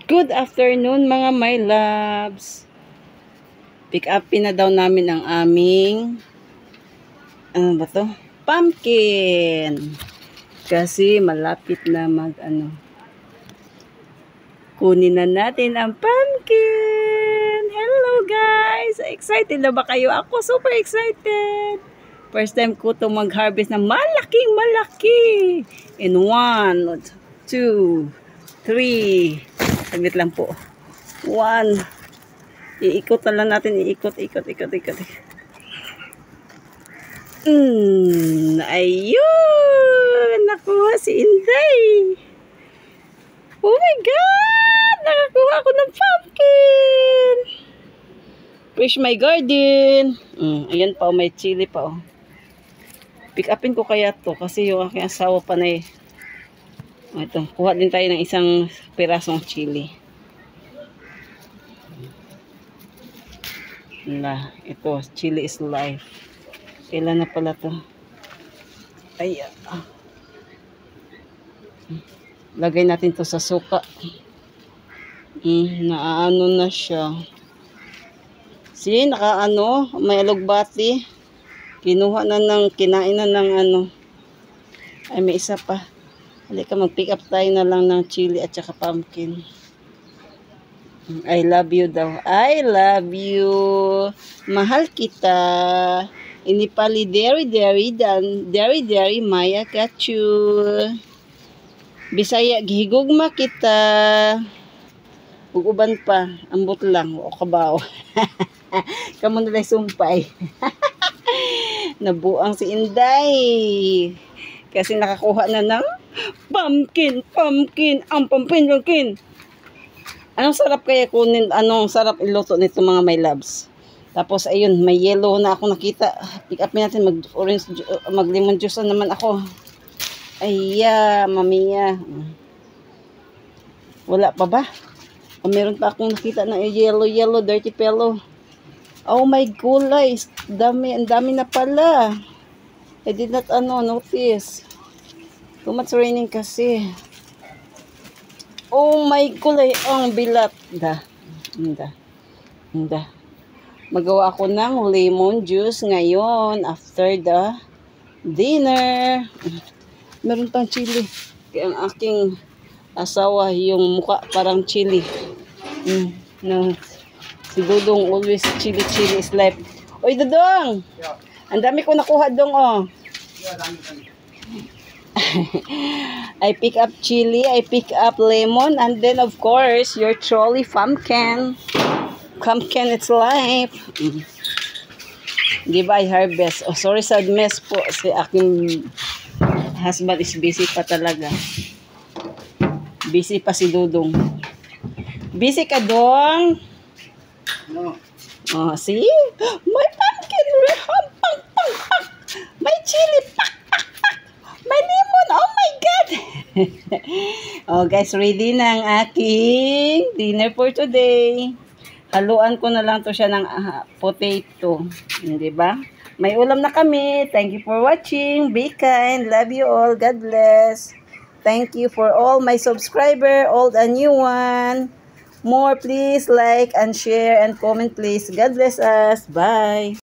Good afternoon mga my loves. Pick up na daw namin ang aming ano ba to? Pumpkin. Kasi malapit na kunin na natin ang pumpkin. Hello guys. Excited na ba kayo? Ako super excited. First time ko to mag-harvest ng malaking malaki. In 1, 2, 3. Saglit lang po. 1. Iikot na lang natin. Ikot. Ayun! Nakuha si Inday. Oh my God! Nakakuha ako ng pumpkin. Fresh my garden. Ayan pa, may chili pa. Pick upin ko kaya to kasi yung aking asawa pa na eh. Ito, kuha din tayo ng isang pirasong chili. Ito, chili is life. Kailan na pala to? Ayan. Lagay natin to sa suka. Naano na siya. See, nakaano, may alugbati. Kinuha na kinain na ng Ay, may isa pa. Halika, mag-pick up tayo na lang ng chili at saka pumpkin. I love you daw. I love you. Mahal kita. Inipali deri maya kachu. Bisaya gihigugma kita. Uguban pa. Ambot lang. O kabaw. Kamu na sumpay. Nabuang si Inday. Kasi nakakuha na ng pumpkin. Ang pumpkin. Anong sarap kaya kunin? Anong sarap iluto nito mga my loves? Tapos ayun, may yellow na ako nakita. Pick up natin, mag-lemon juice na naman ako. Ayya, mamiya. Wala pa ba? O meron pa akong nakita na yellow, dirty pillow. Oh my gulay, ang dami na pala. I did not notice. Too much raining kasi. Oh my gulay, ang bilat. Magawa ako ng lemon juice ngayon after the dinner. Meron pang chili. Kaya ang aking asawa, yung mukha parang chili. Si Dudong always chili is life. Oy Dudong! Yeah. Ang dami ko nakuha dong Yeah, dami. I pick up chili, I pick up lemon, and then of course your trolley pumpkin. Pumpkin, it's life. Di ba I harvest? Oh, sorry sa mess po. Si aking husband is busy pa talaga. Busy pa si Dudong. Busy ka dong? No. Oh, see? My pumpkin! My chili! My lemon! Oh my God! Oh guys, ready na ang aking dinner for today. Haluan ko na lang to siya ng potato. Di ba? May ulam na kami. Thank you for watching. Be kind. Love you all. God bless. Thank you for all my subscriber, old and new one. More please like and share and comment please. God bless us. Bye.